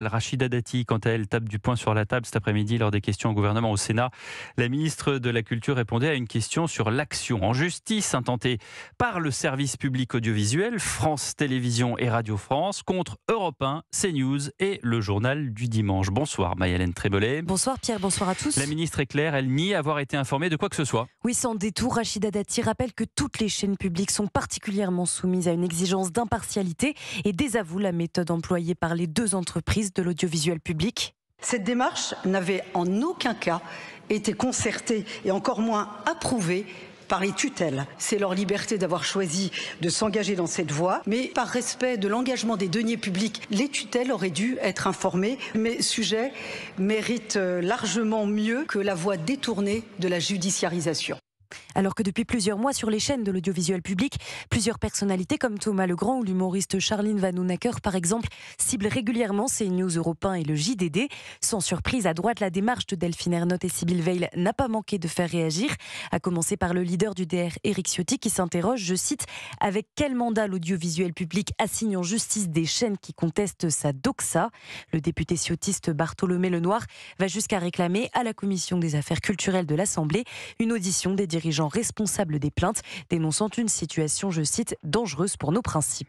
Rachida Dati, quant à elle, tape du poing sur la table cet après-midi lors des questions au gouvernement au Sénat. La ministre de la Culture répondait à une question sur l'action en justice intentée par le service public audiovisuel France Télévisions et Radio France contre Europe 1, CNews et le journal du dimanche. Bonsoir Maï-Hélène Trémollet. Bonsoir Pierre, bonsoir à tous. La ministre est claire, elle nie avoir été informée de quoi que ce soit. Oui, sans détour, Rachida Dati rappelle que toutes les chaînes publiques sont particulièrement soumises à une exigence d'impartialité et désavoue la méthode employée par les deux entreprises de l'audiovisuel public. Cette démarche n'avait en aucun cas été concertée et encore moins approuvée par les tutelles. C'est leur liberté d'avoir choisi de s'engager dans cette voie, mais par respect de l'engagement des deniers publics, les tutelles auraient dû être informées. Mais ce sujet mérite largement mieux que la voie détournée de la judiciarisation. Alors que depuis plusieurs mois sur les chaînes de l'audiovisuel public, plusieurs personnalités comme Thomas Legrand ou l'humoriste Charline Vanhoenacker par exemple ciblent régulièrement CNews, Europe 1 et le JDD. Sans surprise, à droite, la démarche de Delphine Ernotte et Sybille Veil n'a pas manqué de faire réagir, à commencer par le leader du DR, Éric Ciotti, qui s'interroge, je cite, « Avec quel mandat l'audiovisuel public assigne en justice des chaînes qui contestent sa doxa ?» Le député ciotiste Bartholomé Lenoir va jusqu'à réclamer à la Commission des affaires culturelles de l'Assemblée une audition des dirigeants responsables des plaintes, dénonçant une situation, je cite, dangereuse pour nos principes.